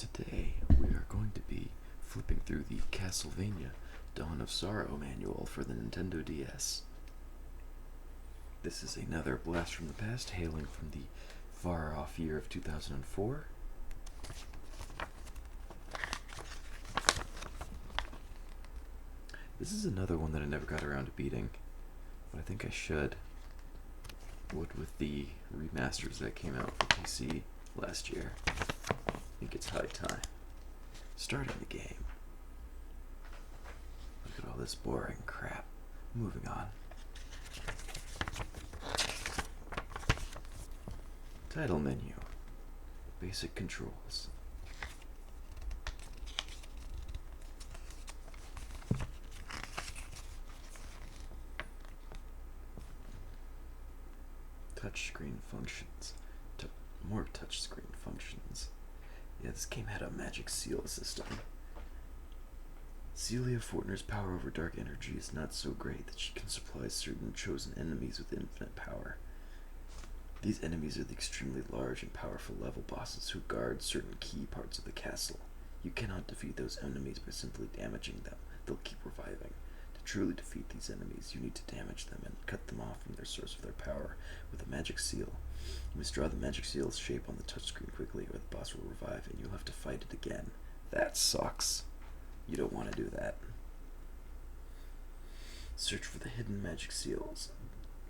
Today we are going to be flipping through the Castlevania Dawn of Sorrow manual for the Nintendo DS. This is another blast from the past, hailing from the far-off year of 2004. This is another one that I never got around to beating, but I think I should. What with the remasters that came out for PC last year, I think it's high time. Starting the game. Look at all this boring crap. Moving on. Title menu. Basic controls. Touchscreen functions. More touchscreen functions. Yeah, this game had a magic seal system. Celia Fortner's power over dark energy is not so great that she can supply certain chosen enemies with infinite power. These enemies are the extremely large and powerful level bosses who guard certain key parts of the castle. You cannot defeat those enemies by simply damaging them. They'll keep reviving. To truly defeat these enemies, you need to damage them and cut them off from their source of their power with a magic seal. You must draw the magic seal's shape on the touchscreen quickly, or the boss will revive, and you'll have to fight it again. That sucks. You don't want to do that. Search for the hidden magic seals.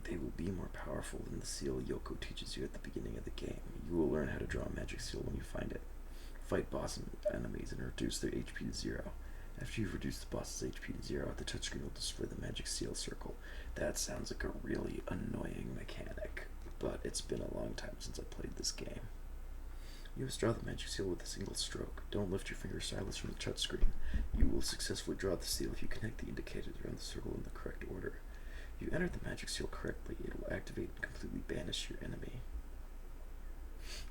They will be more powerful than the seal Yoko teaches you at the beginning of the game. You will learn how to draw a magic seal when you find it. Fight boss enemies and reduce their HP to 0. After you've reduced the boss's HP to 0, the touchscreen will display the magic seal circle. That sounds like a really annoying mechanic, but it's been a long time since I played this game. You must draw the magic seal with a single stroke. Don't lift your finger stylus from the touchscreen. You will successfully draw the seal if you connect the indicators around the circle in the correct order. If you enter the magic seal correctly, it will activate and completely banish your enemy.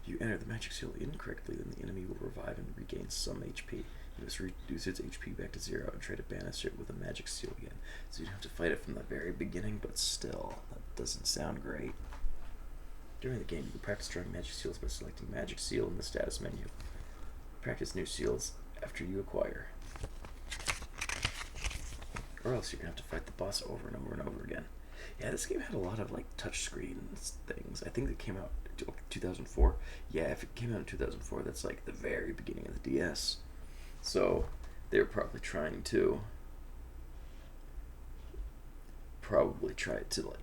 If you enter the magic seal incorrectly, then the enemy will revive and regain some HP. You must reduce its HP back to 0 and try to banish it with a magic seal again. So you don't have to fight it from the very beginning, but still, that doesn't sound great. During the game, you can practice drawing magic seals by selecting Magic Seal in the status menu. Practice new seals after you acquire. Or else you're going to have to fight the boss over and over and over again. Yeah, this game had a lot of touchscreen things. I think it came out in 2004. Yeah, if it came out in 2004, that's like the very beginning of the DS. So they were probably trying to try to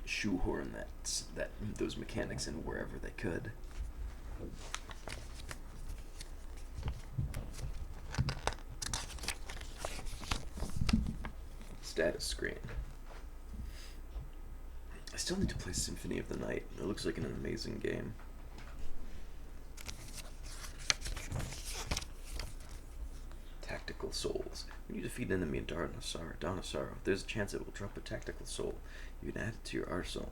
shoehorn those mechanics in wherever they could. Status screen. I still need to play Symphony of the Night. It looks like an amazing game. Tactical souls. When you defeat an enemy in Dawn of Sorrow, there's a chance it will drop a tactical soul. You can add it to your arsenal.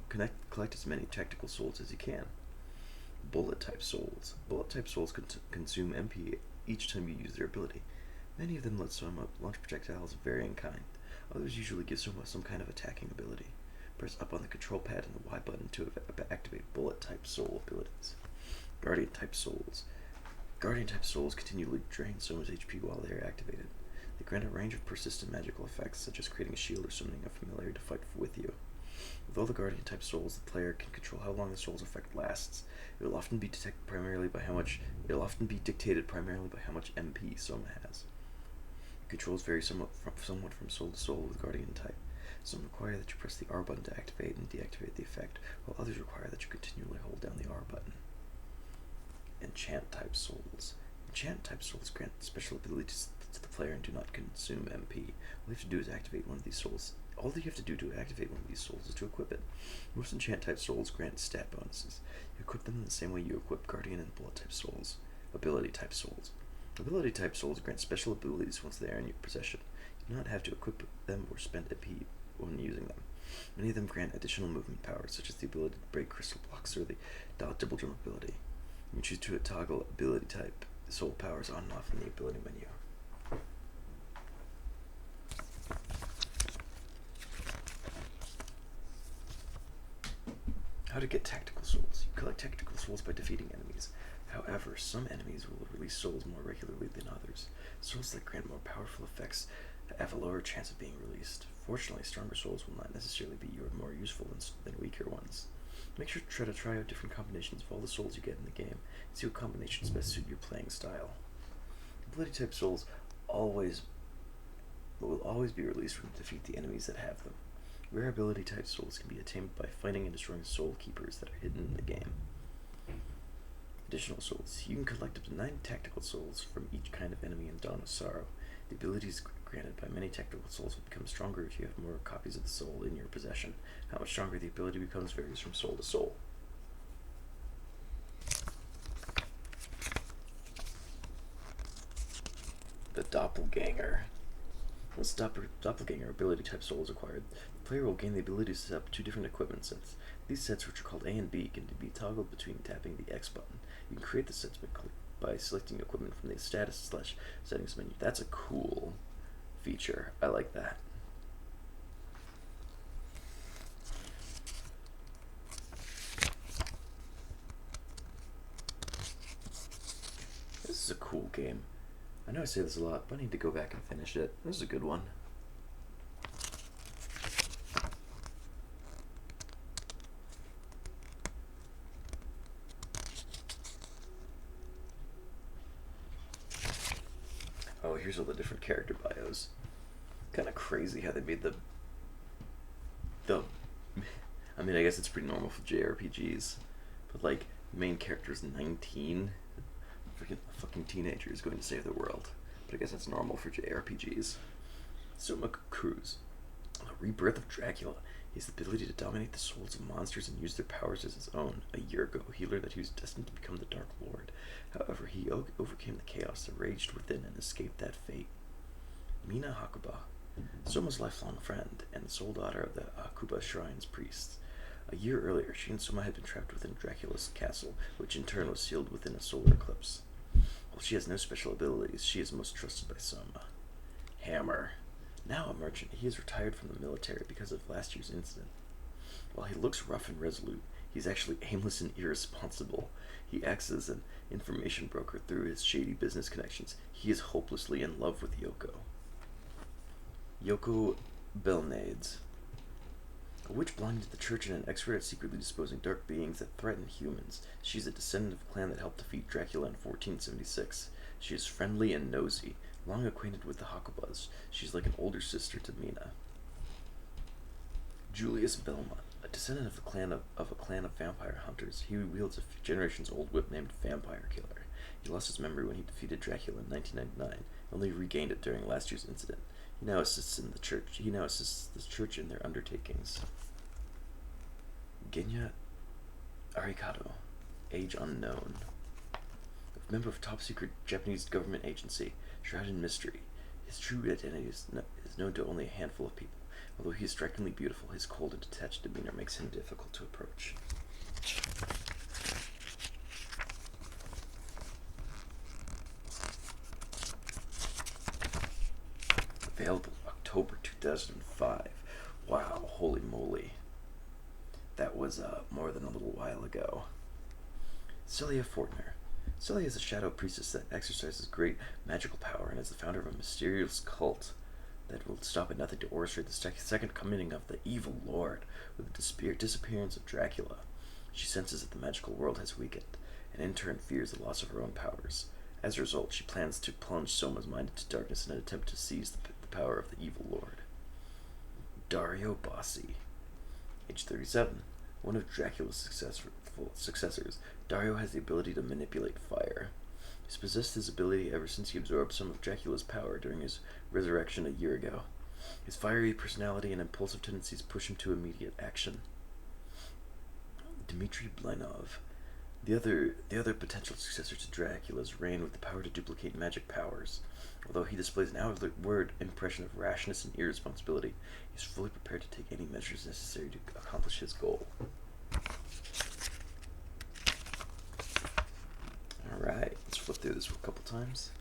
Collect as many tactical souls as you can. Bullet type souls. Bullet type souls consume MP each time you use their ability. Many of them let someone launch projectiles of varying kind. Others usually give someone some kind of attacking ability. Press up on the control pad and the Y button to activate bullet type soul abilities. Guardian type souls. Guardian type souls continually drain someone's HP while they are activated. They grant a range of persistent magical effects, such as creating a shield or summoning a familiar to fight with you. With all the Guardian type souls, the player can control how long the soul's effect lasts. It will often be dictated primarily by how much MP someone has. Controls vary somewhat from soul to soul with Guardian type. Some require that you press the R button to activate and deactivate the effect, while others require that you continually hold down the R button. Enchant type souls. Enchant type souls grant special abilities to the player and do not consume MP. All you have to do is activate one of these souls. All that you have to do to activate one of these souls is to equip it. Most enchant type souls grant stat bonuses. You equip them in the same way you equip Guardian and Bullet type souls. Ability type souls. Ability type souls grant special abilities once they are in your possession. You do not have to equip them or spend MP when using them. Many of them grant additional movement powers, such as the ability to break crystal blocks or the double jump ability. You choose to toggle ability type soul powers on and off in the ability menu. How to get tactical souls. You collect tactical souls by defeating enemies. However, some enemies will release souls more regularly than others. Souls that grant more powerful effects have a lower chance of being released. Fortunately, stronger souls will not necessarily be more useful than weaker ones. Make sure to try out different combinations of all the souls you get in the game, and see what combinations best suit your playing style. Ability type souls will always be released when you defeat the enemies that have them. Rare ability type souls can be attained by fighting and destroying soul keepers that are hidden in the game. Additional souls. You can collect up to 9 tactical souls from each kind of enemy in Dawn of Sorrow. The abilities granted by many tactical souls will become stronger if you have more copies of the soul in your possession. How much stronger the ability becomes varies from soul to soul. The Doppelganger. Once Doppelganger ability type soul is acquired, the player will gain the ability to set up 2 different equipment sets. These sets, which are called A and B, can be toggled between tapping the X button. You can create the sets by selecting equipment from the status/settings menu. That's a cool feature. I like that. This is a cool game. I know I say this a lot, but I need to go back and finish it. This is a good one. Oh, here's all the different character bios. Kind of crazy how they made the I mean, I guess it's pretty normal for JRPGs, but like, main character's 19, fucking teenager is going to save the world. But I guess that's normal for JRPGs. Soma Cruz, the rebirth of Dracula. He has the ability to dominate the souls of monsters and use their powers as his own. A year ago, he learned that he was destined to become the Dark Lord. However, he overcame the chaos that raged within and escaped that fate. Mina Hakuba, Soma's lifelong friend and the sole daughter of the Hakuba Shrine's priests. A year earlier, she and Soma had been trapped within Dracula's castle, which in turn was sealed within a solar eclipse. While she has no special abilities, she is most trusted by Soma. Hammer. Now a merchant, he is retired from the military because of last year's incident. While he looks rough and resolute, he's actually aimless and irresponsible. He acts as an information broker through his shady business connections. He is hopelessly in love with Yoko. Yoko Belnades. A witch belonging to the church and an expert at secretly disposing dark beings that threaten humans. She is a descendant of a clan that helped defeat Dracula in 1476. She is friendly and nosy, long acquainted with the Hakubas. She's like an older sister to Mina. Julius Belmont, a descendant of a clan of vampire hunters. He wields a generations-old whip named Vampire Killer. He lost his memory when he defeated Dracula in 1999, only regained it during last year's incident. He now assists the church in their undertakings. Genya Arikado, age unknown. A member of top secret Japanese government agency, shrouded in mystery. His true identity is known to only a handful of people. Although he is strikingly beautiful, his cold and detached demeanor makes him difficult to approach. Available October 2005. Wow, holy moly. That was more than a little while ago. Celia Fortner. Celia is a shadow priestess that exercises great magical power and is the founder of a mysterious cult that will stop at nothing to orchestrate the second coming of the evil lord with the disappearance of Dracula. She senses that the magical world has weakened, and in turn fears the loss of her own powers. As a result, she plans to plunge Soma's mind into darkness in an attempt to seize the power of the evil lord. Dario Bossi, age 37. One of Dracula's successors, Dario has the ability to manipulate fire. He's possessed this ability ever since he absorbed some of Dracula's power during his resurrection a year ago. His fiery personality and impulsive tendencies push him to immediate action. Dmitry Blinov, the other potential successor to Dracula's reign with the power to duplicate magic powers. Although he displays an outward impression of rashness and irresponsibility, he is fully prepared to take any measures necessary to accomplish his goal. Alright, let's flip through this a couple times.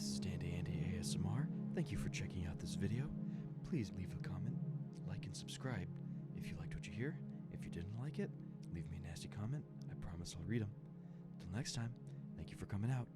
This is Dandy Andy ASMR. Thank you for checking out this video. Please leave a comment, like, and subscribe if you liked what you hear. If you didn't like it, leave me a nasty comment. I promise I'll read them. Till next time, thank you for coming out.